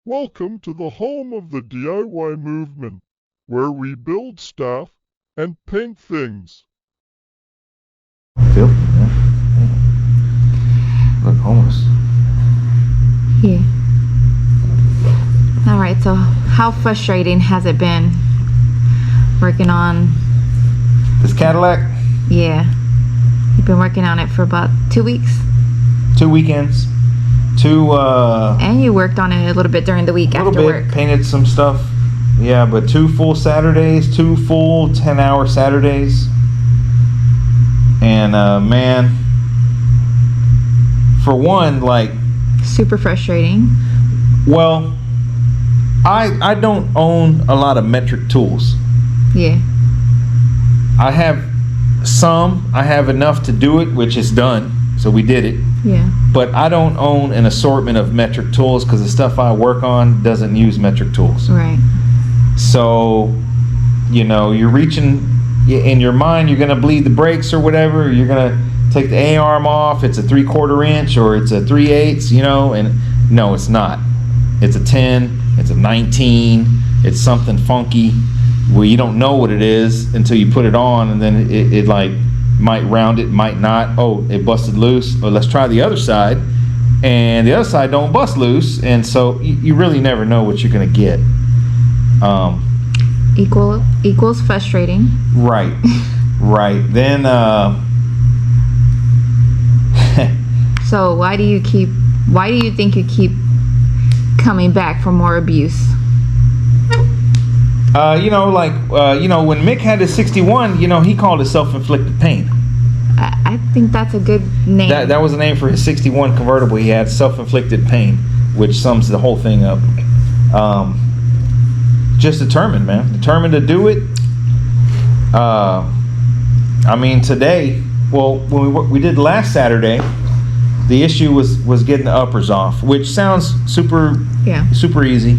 Welcome to the home of the DIY movement, where we build stuff and paint things. Filthy, man. Look homeless. Yeah. Alright, so how frustrating has it been working on... This Cadillac? Yeah. You've been working on it for about 2 weeks? 2 weekends. And you worked on it a little bit during the week after work. Painted some stuff. Yeah, but 2 full Saturdays, 2 full 10-hour Saturdays. And man, for one, like, super frustrating. well, I don't own a lot of metric tools. Yeah. I have some. I have enough to do it, which is done, so we did it. Yeah. But I don't own an assortment of metric tools because the stuff I work on doesn't use metric tools. Right. So, you know, you're reaching, in your mind, you're going to bleed the brakes or whatever. You're going to take the A-arm off. It's a 3/4 inch or it's a 3/8, you know, and no, it's not. It's a 10, it's a 19, it's something funky where you don't know what it is until you put it on, and then it like might round it, might not. Oh, it busted loose. Or let's try the other side, and the other side don't bust loose, and so you really never know what you're going to get. Equals frustrating. Right. Right. Then So why do you think you keep coming back for more abuse? you know, like when Mick had his 61, you know, he called it self-inflicted pain. I think that's a good name. That was the name for his 61 convertible. He had self-inflicted pain, which sums the whole thing up. Just determined, man. Determined to do it. I mean, today, well, when we did last Saturday, the issue was getting the uppers off, which sounds super easy.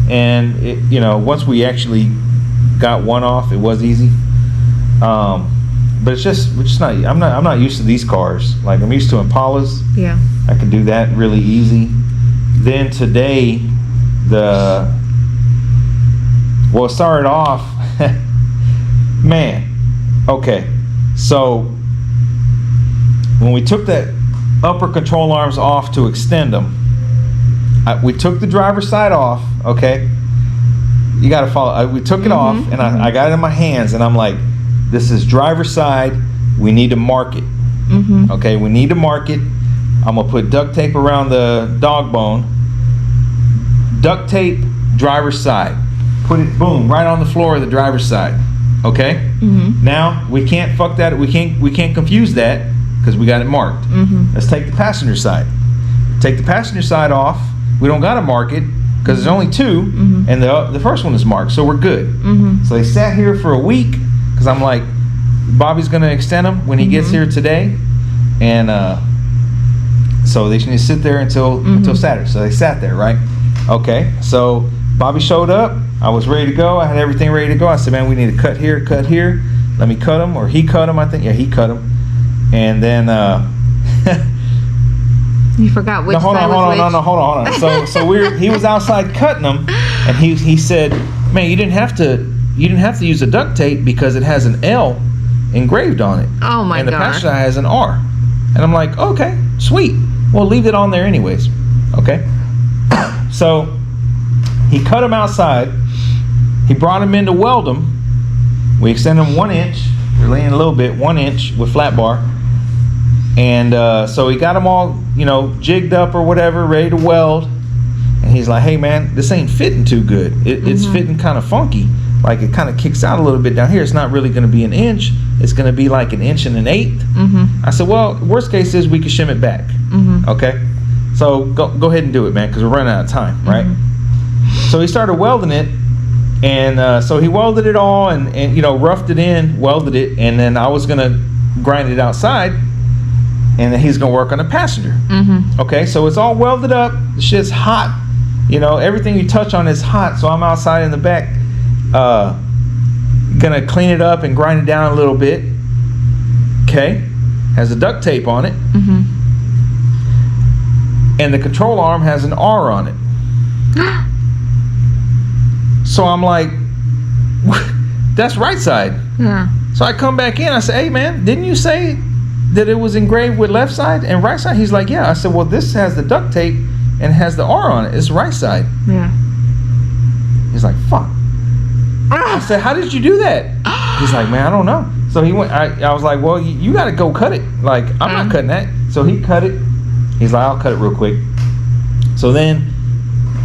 And it, you know, once we actually got one off, it was easy. But we're just not. I'm not used to these cars. Like, I'm used to Impalas. Yeah. I can do that really easy. Then today, it started off, man. Okay, so when we took that upper control arms off to extend them, we took the driver's side off. Okay, you got to follow. We took it off, and I got it in my hands, and I'm like, this is driver's side. We need to mark it. Okay, we need to mark it. I'm gonna put duct tape around the dog bone. Duct tape, driver's side. Put it, boom, right on the floor of the driver's side. Okay. Now we can't fuck that. We can't confuse that because we got it marked. Let's take the passenger side. Take the passenger side off. We don't gotta mark it because there's only two, and the first one is marked, so we're good. So they sat here for a week because I'm like, Bobby's gonna extend them when he gets here today, and so they should sit there until Saturday. So they sat there, right? Okay. So Bobby showed up. I was ready to go. I had everything ready to go. I said, man, we need to cut here, cut here. Let me cut them, or he cut them. I think, yeah, he cut them. And then you forgot which hold on. So he was outside cutting them, and he said, man, you didn't have to use the duct tape because it has an L engraved on it. Oh my god. And the passenger side has an R. And I'm like, okay, sweet. We'll leave it on there anyways. Okay. So he cut them outside. He brought them in to weld them. We extended them 1 inch. We're laying a little bit, 1 inch with flat bar. And so he got them all, you know, jigged up or whatever, ready to weld. And he's like, hey man, this ain't fitting too good. It's fitting kind of funky. Like, it kind of kicks out a little bit down here. It's not really going to be an inch. It's going to be like 1 1/8 inches. I said, well, worst case is we can shim it back. Okay. So go ahead and do it, man, because we're running out of time, right? So he started welding it, and so he welded it all, and you know, roughed it in, welded it, and then I was gonna grind it outside, and then he's gonna work on the passenger. Okay, so it's all welded up. The shit's hot. You know, everything you touch on is hot. So I'm outside in the back, gonna clean it up and grind it down a little bit. Okay, has a duct tape on it. And the control arm has an R on it. So I'm like, that's right side. Yeah. So I come back in. I say, hey man, didn't you say that it was engraved with left side and right side? He's like, yeah. I said, well, this has the duct tape and has the R on it. It's right side. Yeah. He's like, fuck. I said, how did you do that? He's like, man, I don't know. So he went. I was like, well, you got to go cut it. Like, I'm not cutting that. So he cut it. He's like, I'll cut it real quick. So then,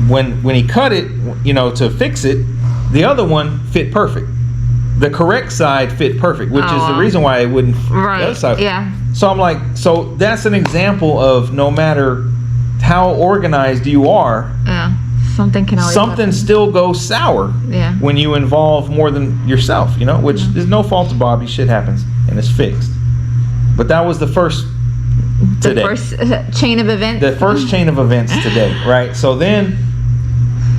when he cut it, you know, to fix it, the other one fit perfect. The correct side fit perfect, which is the reason why it wouldn't. Right. The other side. Yeah. So I'm like, so that's an example of no matter how organized you are, Yeah. Something can always something happen. still goes sour. Yeah. When you involve more than yourself, you know, which is no fault of Bobby. Shit happens and it's fixed. But that was the first today. The first chain of events. The first chain of events today, right? So then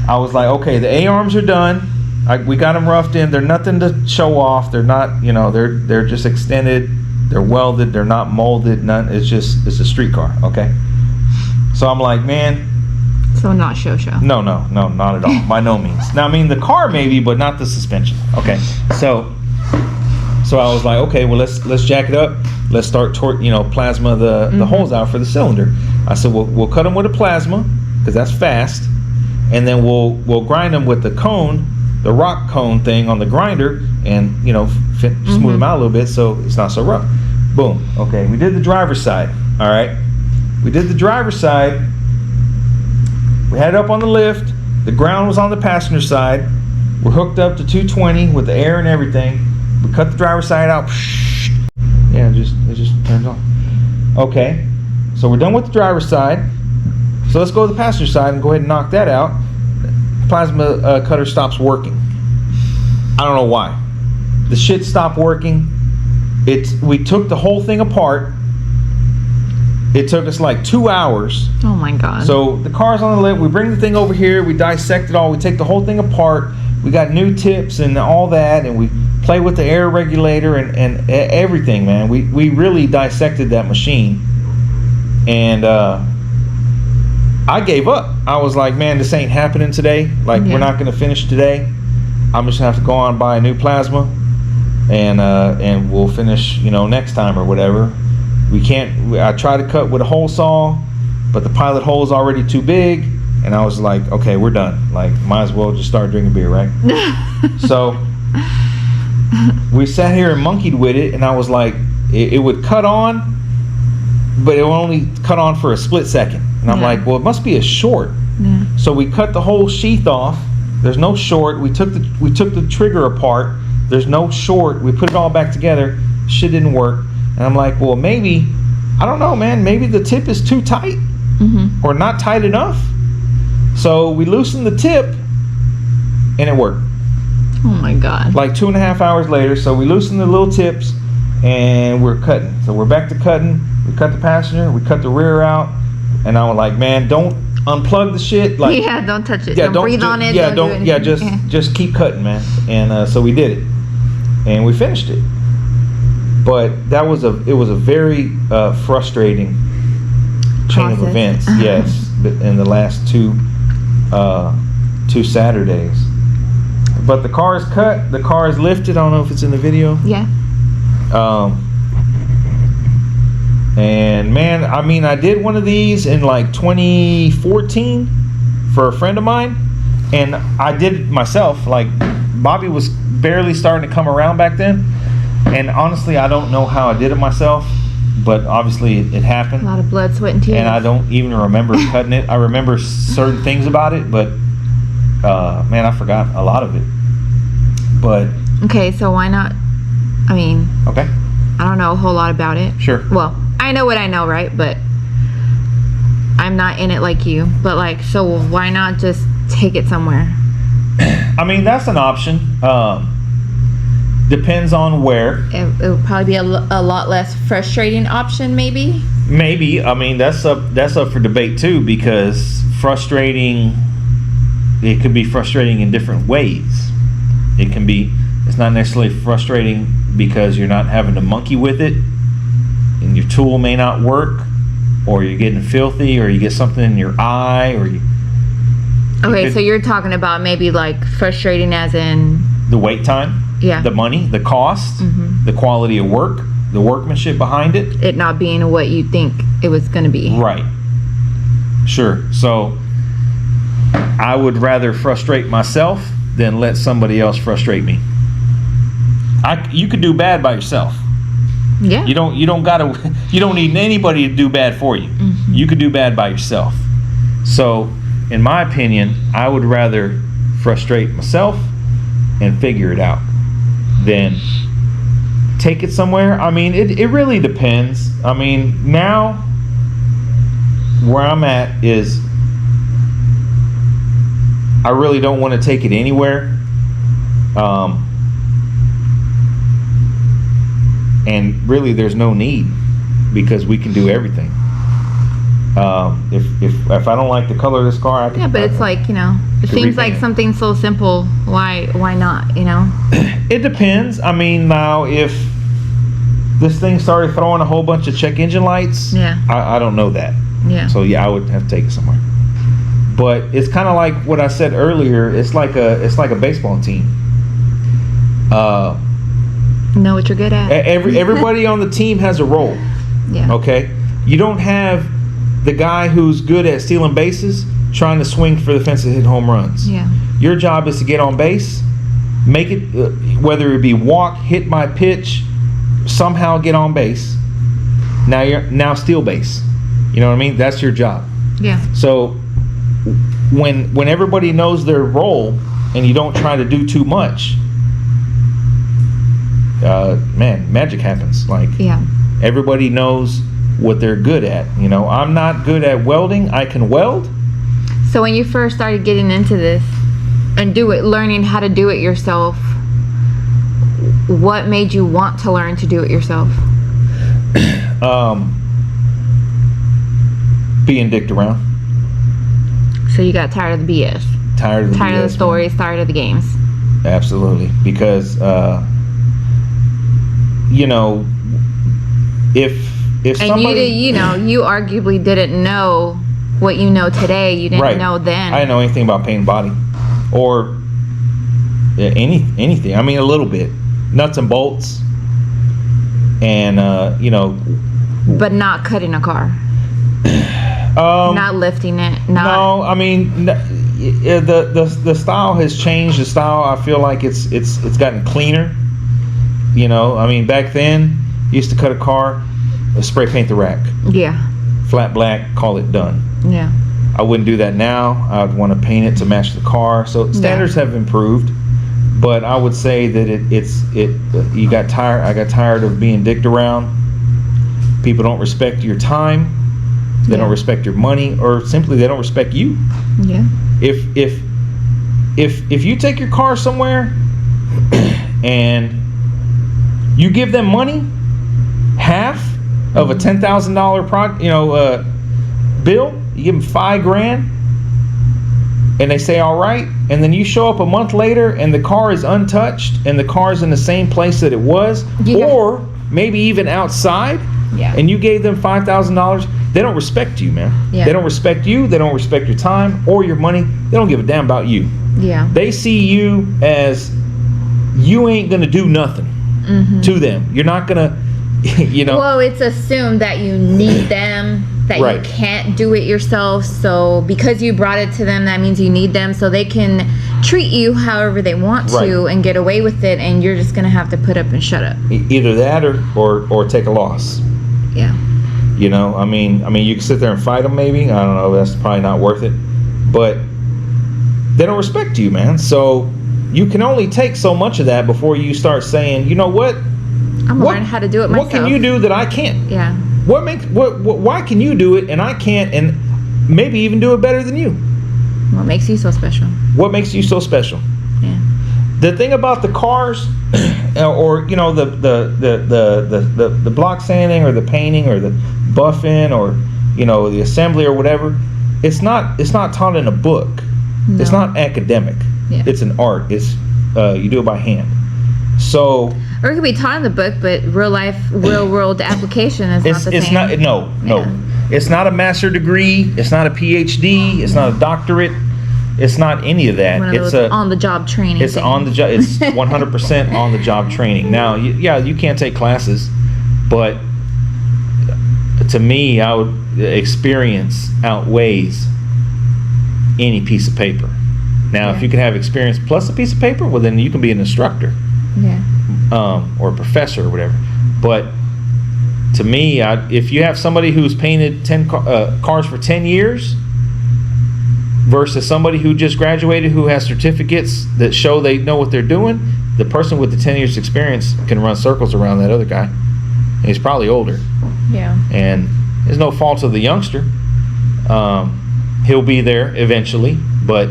I was like, okay, the A-arms are done. We got them roughed in. They're nothing to show off. They're not, you know, they're just extended. They're welded. They're not molded. None. It's a street car. Okay. So I'm like, man. So not show. No, not at all. By no means. Now, I mean, the car maybe, but not the suspension. Okay. So I was like, okay, well, let's jack it up. Let's start plasma the holes out for the cylinder. I said, we'll cut them with a plasma because that's fast, and then we'll grind them with the cone, the rock cone thing on the grinder, and smooth them out a little bit so it's not so rough. Boom. Okay, we did the driver's side. All right, we did the driver's side. We had it up on the lift. The ground was on the passenger side. We're hooked up to 220 with the air and everything. We cut the driver's side out. Yeah, it just turns on. Okay, so we're done with the driver's side. So let's go to the passenger side and go ahead and knock that out. Plasma cutter stops working. I don't know why. The shit stopped working. We took the whole thing apart. It took us like 2 hours. Oh my God. So the car's on the lift. We bring the thing over here. We dissect it all. We take the whole thing apart. We got new tips and all that, and we play with the air regulator and everything, man. We really dissected that machine, and I gave up. I was like, man, this ain't happening today. Like, we're not gonna finish today. I'm just gonna have to go on and buy a new plasma, and we'll finish, next time or whatever. We can't. I tried to cut with a hole saw, but the pilot hole is already too big. And I was like, okay, we're done. Like, might as well just start drinking beer, right? So we sat here and monkeyed with it, and I was like, it would cut on, but it would only cut on for a split second. And I'm like, well, it must be a short. Yeah. So we cut the whole sheath off. There's no short. We took the trigger apart. There's no short. We put it all back together. Shit didn't work. And I'm like, well, maybe, I don't know, man. Maybe the tip is too tight or not tight enough. So we loosened the tip, and it worked. Oh my God. Like 2.5 hours later, so we loosened the little tips, and we're cutting. So we're back to cutting. We cut the passenger, we cut the rear out, and I was like, man, don't unplug the shit. Like, don't touch it. Yeah, don't breathe on it. Yeah, do anything. just keep cutting, man. And so we did it, and we finished it. But it was a very frustrating chain of events. Yes, in the last two Saturdays. But the car is cut. The car is lifted. I don't know if it's in the video. Yeah. And man, I mean, I did one of these in like 2014 for a friend of mine, and I did it myself. Like, Bobby was barely starting to come around back then, and honestly, I don't know how I did it myself, but obviously it happened. A lot of blood, sweat, and tears. And I don't even remember cutting it. I remember certain things about it, but man, I forgot a lot of it. But okay, so why not? I mean, okay, I don't know a whole lot about it. Sure. Well, I know what I know, right? But I'm not in it like you. But like, so why not just take it somewhere? I mean, that's an option. Depends on where. It would probably be a lot less frustrating option, maybe. Maybe. I mean, that's up for debate too, because it could be frustrating in different ways. It's not necessarily frustrating because you're not having to monkey with it, and your tool may not work, or you're getting filthy, or you get something in your eye, or Okay, so you're talking about maybe like frustrating as in the wait time, yeah, the money, the cost, the quality of work, the workmanship behind it. It not being what you think it was going to be. Right. Sure. So I would rather frustrate myself than let somebody else frustrate me. You could do bad by yourself. Yeah. You don't need anybody to do bad for you. You could do bad by yourself. So, in my opinion, I would rather frustrate myself and figure it out than take it somewhere. I mean, it really depends. I mean, now where I'm at is I really don't want to take it anywhere. And really there's no need because we can do everything. If I don't like the color of this car, I can. Yeah, but it's like, you know, it seems like something so simple. Why not, you know? It depends. I mean, now if this thing started throwing a whole bunch of check engine lights, yeah, I don't know that. Yeah. So yeah, I would have to take it somewhere. But it's kind of like what I said earlier. It's like a baseball team. Know what you're good at. Everybody on the team has a role. Yeah. Okay. You don't have the guy who's good at stealing bases trying to swing for the fence and hit home runs. Yeah. Your job is to get on base, make it, whether it be walk, hit my pitch, somehow get on base. Now steal base. You know what I mean? That's your job. Yeah. So when everybody knows their role and you don't try to do too much, man, magic happens. Like, yeah, everybody knows what they're good at. You know, I'm not good at welding. I can weld. So when you first started getting into this and learning how to do it yourself, what made you want to learn to do it yourself? Being dicked around. So you got tired of the BS. Tired of the stories, tired of the games. Absolutely, because you know, if somebody, you arguably didn't know what you know today. You didn't know then. I didn't know anything about paint and body, or anything. I mean, a little bit, nuts and bolts, and But not cutting a car. Not lifting it. No, I mean, the style has changed. The style, I feel like it's gotten cleaner. You know, I mean, back then, you used to cut a car, spray paint the rack. Yeah. Flat black, call it done. Yeah. I wouldn't do that now. I would want to paint it to match the car. So standards have improved, but I would say that you got tired. I got tired of being dicked around. People don't respect your time. They don't respect your money, or simply they don't respect you. Yeah. If you take your car somewhere and you give them money, half of a $10,000 bill, you give them $5,000, and they say all right, and then you show up a month later and the car is untouched and the car's in the same place that it was, or maybe even outside, and you gave them $5,000, they don't respect you, man. Yeah. They don't respect you. They don't respect your time or your money. They don't give a damn about you. Yeah. They see you as you ain't gonna do nothing to them. You're not gonna, Well, it's assumed that you need them, that you can't do it yourself. So because you brought it to them, that means you need them, so they can treat you however they want to and get away with it, and you're just gonna have to put up and shut up. Either that or take a loss. Yeah. You know, I mean, you can sit there and fight them. Maybe, I don't know. That's probably not worth it. But they don't respect you, man. So you can only take so much of that before you start saying, you know what? I'm gonna learn how to do it myself. What can you do that I can't? Yeah. Why can you do it and I can't, and maybe even do it better than you? What makes you so special? What makes you so special? Yeah. The thing about the cars, or the block sanding or the painting or the buffing or the assembly or whatever, it's not taught in a book. No. It's not academic. Yeah. It's an art. It's you do it by hand. So. Or it could be taught in the book, but real world application is not the same. It's not. No. It's not a master degree. It's not a PhD. It's not a doctorate. It's not any of that. One of It's those on-the-job training. It's things. on the job. It's 100% on the job training. Now, you can't take classes, but to me, experience outweighs any piece of paper. Now, if you can have experience plus a piece of paper, well, then you can be an instructor, or a professor or whatever. But to me, if you have somebody who's painted 10 cars for 10 years versus somebody who just graduated who has certificates that show they know what they're doing, the person with the 10 years experience can run circles around that other guy. And he's probably older. Yeah. And there's no fault of the youngster. He'll be there eventually, but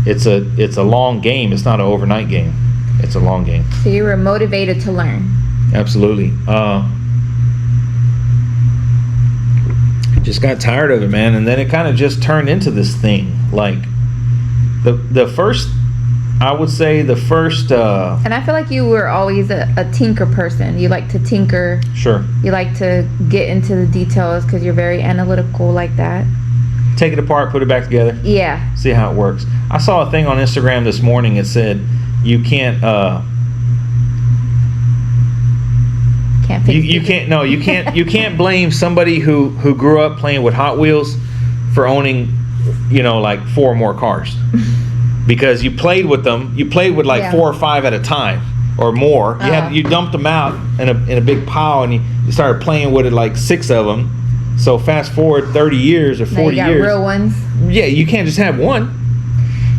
it's a long game. It's not an overnight game. It's a long game. So you were motivated to learn. Absolutely. Just got tired of it, man, and then it kind of just turned into this thing. Like the first, I would say the first. And I feel like you were always a tinker person. You like to tinker. Sure. You like to get into the details because you're very analytical like that. Take it apart, put it back together. Yeah. See how it works. I saw a thing on Instagram this morning. It said you can't. Can't fix You can't. No, you can't. You can't blame somebody who grew up playing with Hot Wheels for owning, like 4 or more cars, because you played with them. You played with like 4 or 5 at a time or more. You dumped them out in a big pile, and you started playing with it like 6 of them. So fast forward 30 years or 40 now you got years. real ones. Yeah, you can't just have one.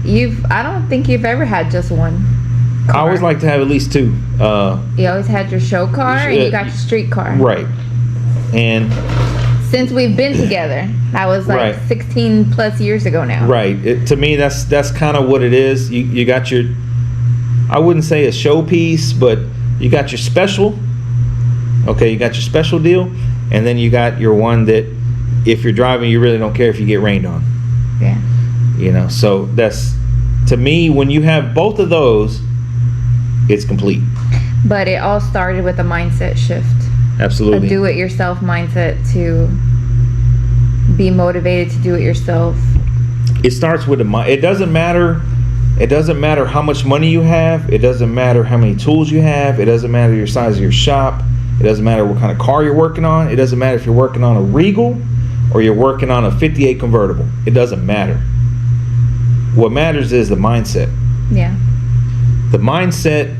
I don't think you've ever had just one car. I always like to have at least 2. You always had your show car and you got your street car. Right. And since we've been together, that was like 16 plus years ago now. Right. To me, that's kind of what it is. You got your, I wouldn't say a showpiece, but you got your special. Okay, you got your special deal, and then you got your one that if you're driving, you really don't care if you get rained on. Yeah. So that's, to me, when you have both of those, it's complete. But it all started with a mindset shift. Absolutely. A do-it-yourself mindset to be motivated to do it yourself. It starts with it doesn't matter. It doesn't matter how much money you have. It doesn't matter how many tools you have. It doesn't matter your size of your shop. It doesn't matter what kind of car you're working on. It doesn't matter if you're working on a Regal or you're working on a 58 convertible. It doesn't matter. What matters is the mindset. Yeah. The mindset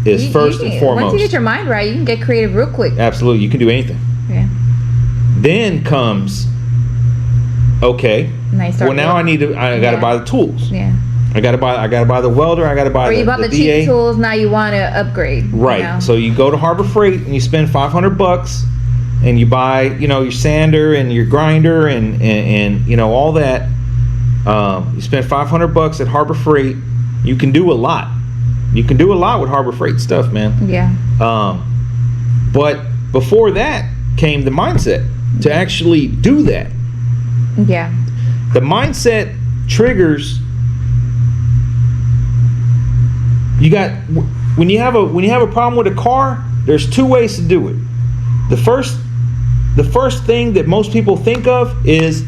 is first and foremost. Once you get your mind right, you can get creative real quick. Absolutely. You can do anything. Yeah. Then comes, okay, well now I got to buy the tools. Yeah. I got to buy the welder. I got to buy you bought the DA. cheap tools. Now you want to upgrade. Right. So you go to Harbor Freight and you spend $500, and you buy, your sander and your grinder and all that. You spend $500 at Harbor Freight. You can do a lot. You can do a lot with Harbor Freight stuff, man. Yeah. But before that came the mindset to actually do that. Yeah. The mindset triggers. You got, when you have a problem with a car, there's 2 ways to do it. The first thing that most people think of is,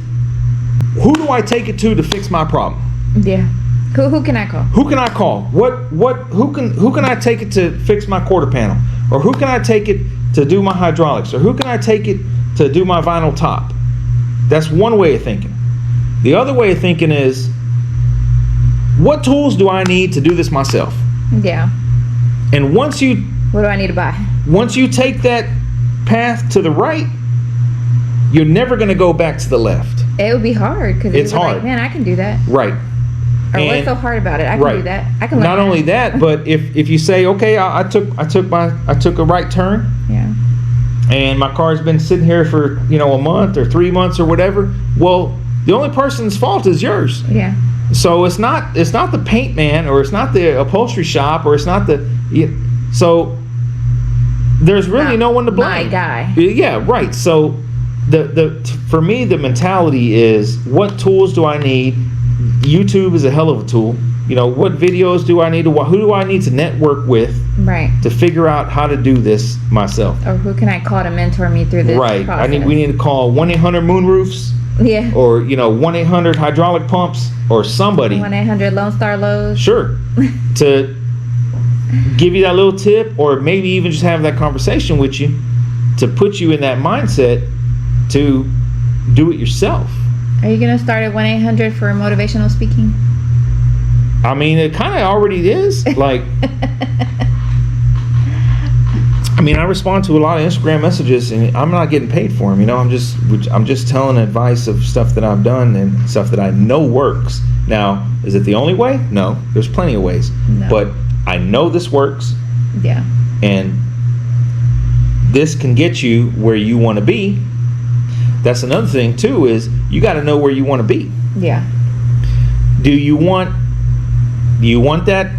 who do I take it to fix my problem? Yeah. Who can I call? Who can I call? Who can I take it to fix my quarter panel? Or who can I take it to do my hydraulics? Or who can I take it to do my vinyl top? That's one way of thinking. The other way of thinking is, what tools do I need to do this myself? Yeah. And once you, what do I need to buy? Once you take that path to the right, you're never going to go back to the left. It would be hard because it's hard. Like, man, I can do that. Right. Or what's so hard about it? I can do that. I can learn. Not only that, but if you say, okay, I took a right turn. Yeah. And my car's been sitting here for a month or 3 months or whatever. Well, the only person's fault is yours. Yeah. So it's not the paint man, or it's not the upholstery shop, or it's not so there's really no one to blame. My guy. Yeah, right. So for me, the mentality is, what tools do I need? YouTube is a hell of a tool. What videos do I need to watch? Who do I need to network with? Right. To figure out how to do this myself. Or who can I call to mentor me through this process? We need to call 1-800-Moonroofs. Yeah. or 1-800 hydraulic pumps, or somebody 1-800 Lonestar Lows. sure to give you that little tip, or maybe even just have that conversation with you to put you in that mindset to do it yourself. Are you gonna start at 1-800 for motivational speaking? I mean, it kind of already is. Like, I mean, I respond to a lot of Instagram messages, and I'm not getting paid for them. I'm just telling advice of stuff that I've done and stuff that I know works. Now, is it the only way? No, there's plenty of ways. No. But I know this works. Yeah. And this can get you where you want to be. That's another thing too, is you got to know where you want to be. Yeah. Do you want that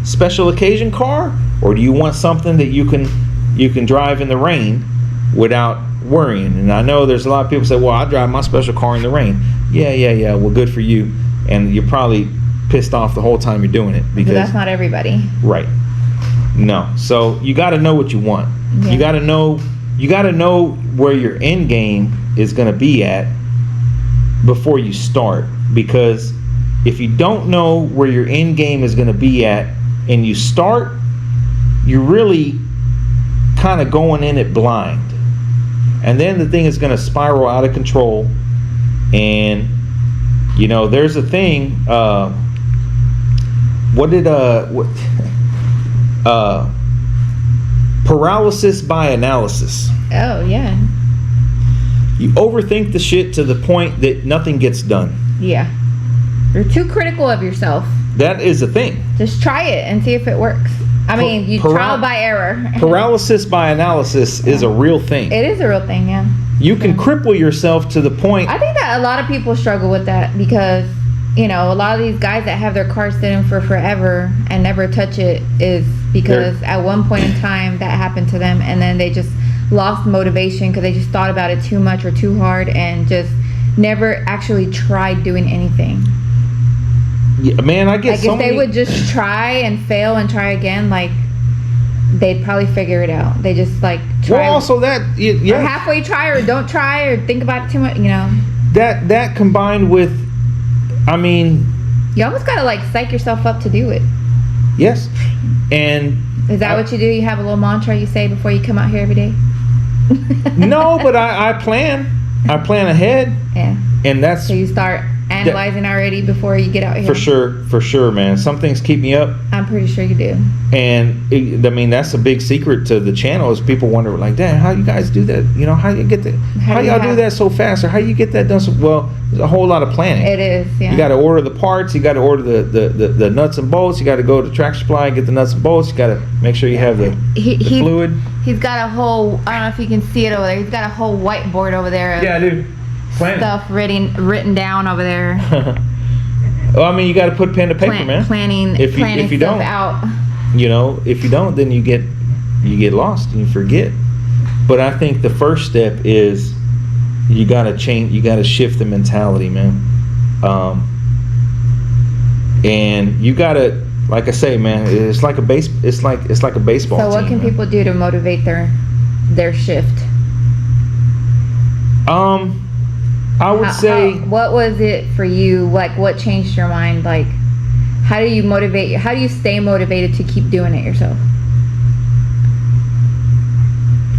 special occasion car, or do you want something that you can drive in the rain without worrying? And I know there's a lot of people say, well, I drive my special car in the rain. Yeah. Well, good for you. And you're probably pissed off the whole time you're doing it, because that's not everybody. Right. No. So you got to know what you want. Yeah. You got to know where your end game is going to be at before you start, because if you don't know where your end game is going to be at and you start, you're really kind of going in it blind, and then the thing is going to spiral out of control. And there's a thing, paralysis by analysis. Oh yeah. You overthink the shit to the point that nothing gets done. Yeah. You're too critical of yourself. That is a thing. Just try it and see if it works. I mean, you trial by error. Paralysis by analysis is a real thing. It is a real thing, yeah. You can cripple yourself to the point. I think that a lot of people struggle with that, because a lot of these guys that have their cars sitting for forever and never touch it is because at one point in time that happened to them, and then they just lost motivation because they just thought about it too much or too hard and just never actually tried doing anything. Yeah, man, I guess if they would just try and fail and try again, like, they'd probably figure it out. They just try. Well, also that, yeah. Or halfway try, or don't try, or think about it too much, That combined with, I mean, you almost gotta psych yourself up to do it. Yes. And is that what you do? You have a little mantra you say before you come out here every day? No, but I plan ahead. Yeah. And that's, so you start analyzing already before you get out here. For sure, man. Some things keep me up. I'm pretty sure you do. And that's a big secret to the channel, is people wonder, like, Dad, how you guys do that? How you get that? How y'all do that so fast? Or how you get that done so well? There's a whole lot of planning. It is, yeah. You got to order the parts. You got to order the nuts and bolts. You got to go to Tractor Supply and get the nuts and bolts. You got to make sure you have the fluid. He's got a whole, I don't know if you can see it over there. He's got a whole whiteboard over there. Yeah, dude. Stuff written down over there. Well, I mean, you got to put pen to paper, man. Planning if you don't, out. If you don't, then you get lost and you forget. But I think the first step is you got to change. You got to shift the mentality, man. And you got to, like I say, man, it's like a baseball So what team, can people do to motivate their shift? I would say. What was it for you? What changed your mind? How do you motivate? How do you stay motivated to keep doing it yourself?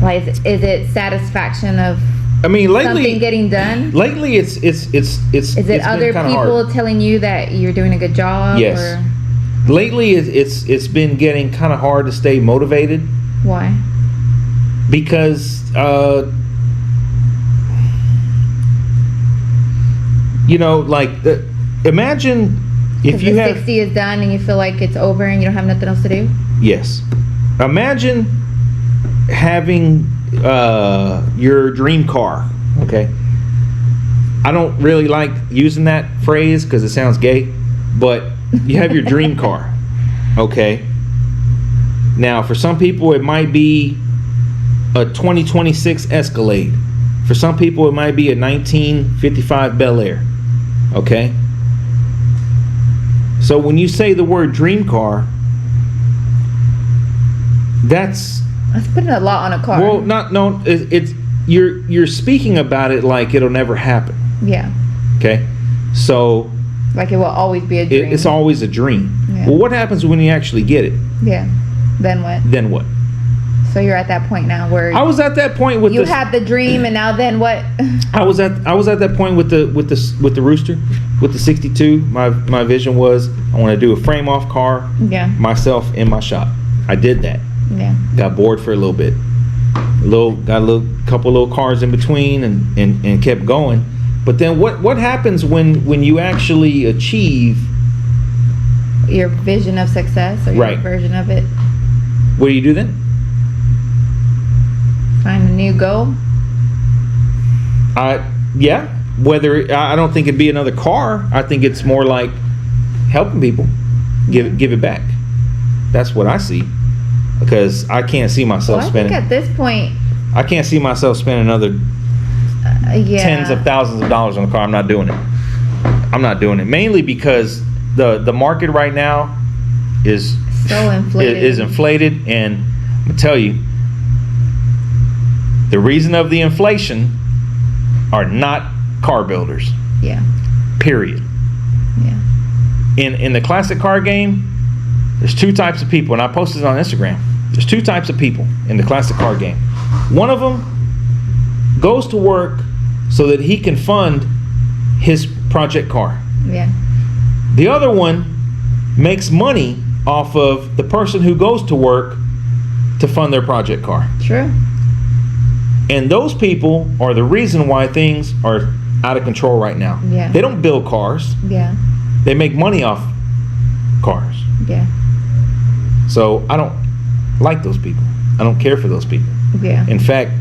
Is it satisfaction of? I mean, lately, something getting done. Lately, it's. Is it other people telling you that you're doing a good job? Yes. Or? Lately, it's been getting kind of hard to stay motivated. Why? Because. Imagine if you have 60 is done and you feel like it's over and you don't have nothing else to do. Yes. Imagine having your dream car. Okay. I don't really like using that phrase because it sounds gay, but you have your dream car. Okay. Now, for some people, it might be a 2026 Escalade. For some people, it might be a 1955 Bel Air. Okay. So when you say the word dream car, that's putting a lot on a car. Well, it's you're speaking about it like it'll never happen. Yeah. Okay, so Like it will always be a dream. it's always a dream. Yeah. Well, what happens when you actually get it? Yeah. Then what? Then what? So you're at that point now where I was at that point with you had the dream, and now then what? I was at that point with the Rooster, with the 62. My vision was I want to do a frame off car. Yeah. Myself in my shop. I did that. Yeah. Got bored for a little bit. Got a couple little cars in between, and kept going. But then what happens when you actually achieve Your vision of success, or Right. your version of it? what do you do then? Find a new goal. Yeah. Whether I don't think it'd be another car. I think it's more like helping people, give it back. That's what I see, because I can't see myself Well, I spending. think at this point, I can't see myself spending another yeah. tens of thousands of dollars on a car. I'm not doing it. I'm not doing it, mainly because the market right now is So inflated. is inflated, and I'm gonna tell you, the reason of the inflation are not car builders. Yeah. Period. Yeah. In the classic car game, there's two types of people, and I posted it on Instagram. There's two types of people in the classic car game. One of them goes to work so that he can fund his project car. Yeah. The other one makes money off of the person who goes to work to fund their project car. True. And those people are the reason why things are out of control right now. Yeah. They don't build cars. Yeah. They make money off cars. Yeah. So I don't like those people. I don't care for those people. Yeah. In fact,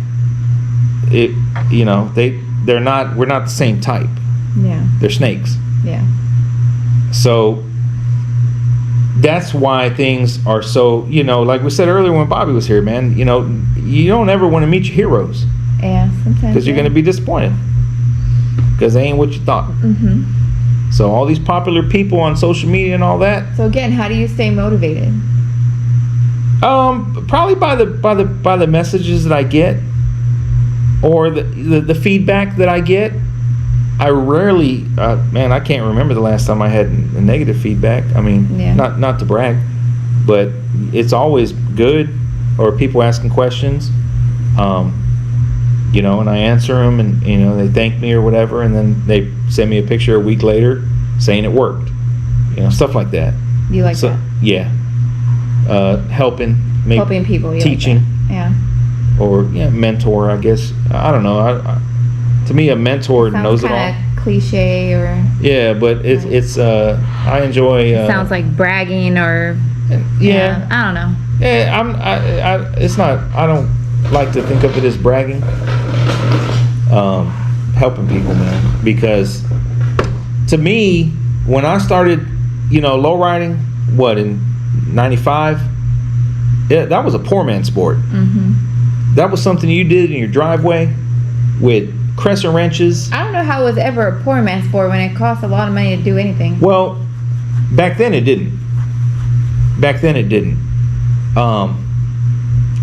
we're not the same type. Yeah. They're snakes. Yeah. So that's why things are so, like we said earlier when Bobby was here, man, you don't ever want to meet your heroes, Yeah. Sometimes. because you're going to be disappointed, because they ain't what you thought. Mm-hmm. So all these popular people on social media and all that, So again, how do you stay motivated? probably by the messages that I get, or the feedback that I get. I rarely, I can't remember the last time I had a negative feedback. I mean, Yeah. not to brag, but it's always good, or people asking questions, and I answer them, and they thank me or whatever, and then they send me a picture a week later saying it worked, stuff like that. You like that? Yeah, helping, maybe Helping people. You teaching, Like that. Yeah. or mentor, I guess. I don't know. To me, a mentor knows it all. Sounds kind of cliche, or Yeah, but it's I enjoy. sounds like bragging, or Yeah. I don't know. Yeah, it's not. I don't like to think of it as bragging. Helping people, man, because to me, when I started, lowriding, in '95, that was a poor man's sport. Mm-hmm. That was something you did in your driveway with crescent wrenches. I don't know how it was ever a poor man's sport when it costs a lot of money to do anything. Well, back then it didn't.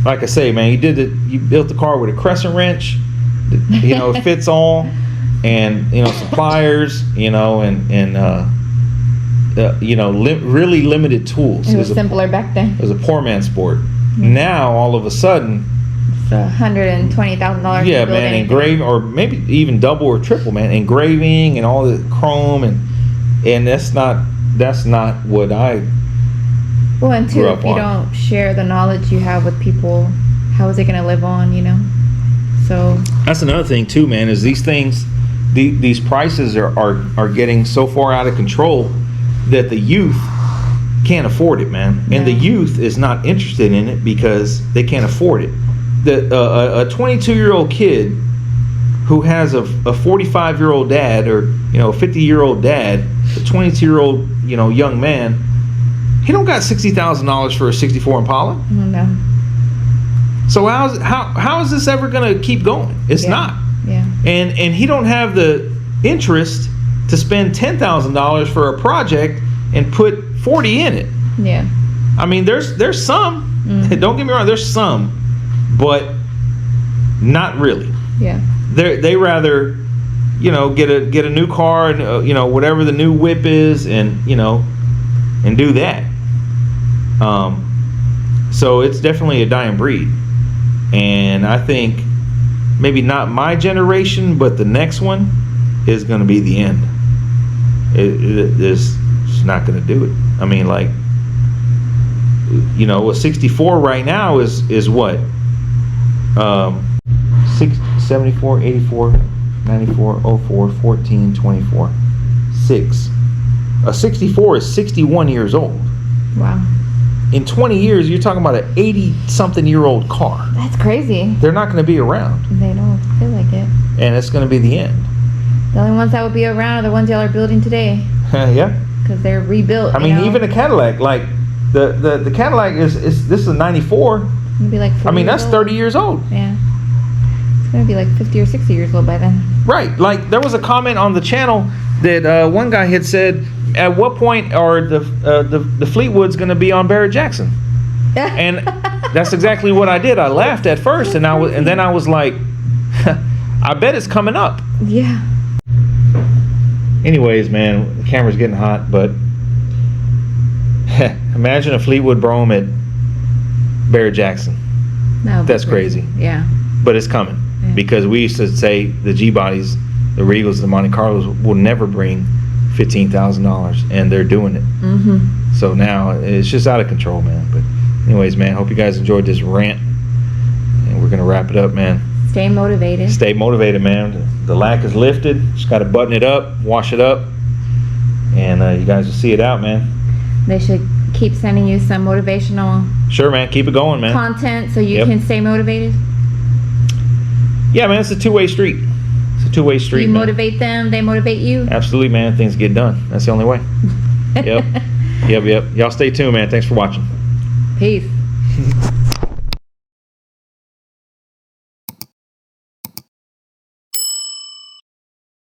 Like I say, man, you built the car with a crescent wrench, it fits all, and suppliers, really limited tools. It was simpler back then. It was a poor man's sport. Now all of a sudden, It's $120,000. yeah, man, engraving, or maybe even double or triple, man, engraving and all the chrome, and that's not what I Well, and two, grew if up you on. don't share the knowledge you have with people, how is it going to live on? So That's another thing too, man, is these things, these prices are getting so far out of control that the youth can't afford it, man. And the Yeah. youth is not interested in it because they can't afford it. A 22-year-old kid who has a 45-year-old dad, or a 50-year-old dad, a 22-year-old young man, he don't got $60,000 for a '64 Impala. I don't know. So how is this ever gonna keep going? It's Yeah. not. Yeah. And he don't have the interest to spend $10,000 for a project and put 40 in it. Yeah. I mean, there's some. Don't get me wrong, there's some, but not really. Yeah. They rather you know, get a new car and you know, whatever the new whip is, and you know, and do that. So it's definitely a dying breed, and I think maybe not my generation, but the next one is going to be the end. It's not going to do it. I mean, like, you know, a 64 right now is what? 74, 84, 94, 04, 14, 24, 6. A 64 is 61 years old. Wow. In 20 years, you're talking about an 80-something-year-old car. That's crazy. They're not going to be around. They don't feel like it. And it's going to be the end. The only ones that would be around are the ones y'all are building today. Yeah. Because they're rebuilt. I mean, even a Cadillac, like the Cadillac this is a 94. It'd be like 40 I mean, that's years 30 years old. Yeah. It's going to be like 50 or 60 years old by then. Right. Like, there was a comment on the channel that one guy had said, at what point are the Fleetwoods going to be on Barrett Jackson? And that's exactly what I did. I laughed at first, and then I was like, I bet it's coming up. Yeah. Anyways, man, the camera's getting hot, but imagine a Fleetwood Brougham at Barrett Jackson. That's crazy. Yeah. But it's coming, because we used to say the G-bodies, the Regals, the Monte Carlos will never bring $15,000, and they're doing it. Mm-hmm. So now it's just out of control, man. But anyways, man, hope you guys enjoyed this rant, and we're gonna wrap it up, man. Stay motivated. Stay motivated, man. The lack is lifted. Just got to button it up, wash it up, and you guys will see it out, man. They should keep sending you some motivational Sure, man. Keep it going, man. content so you can stay motivated. Yeah, man. It's a two-way street. It's a two-way street. You motivate them, they motivate you. Absolutely, man. Things get done. That's the only way. Yep. Yep. Y'all stay tuned, man. Thanks for watching. Peace.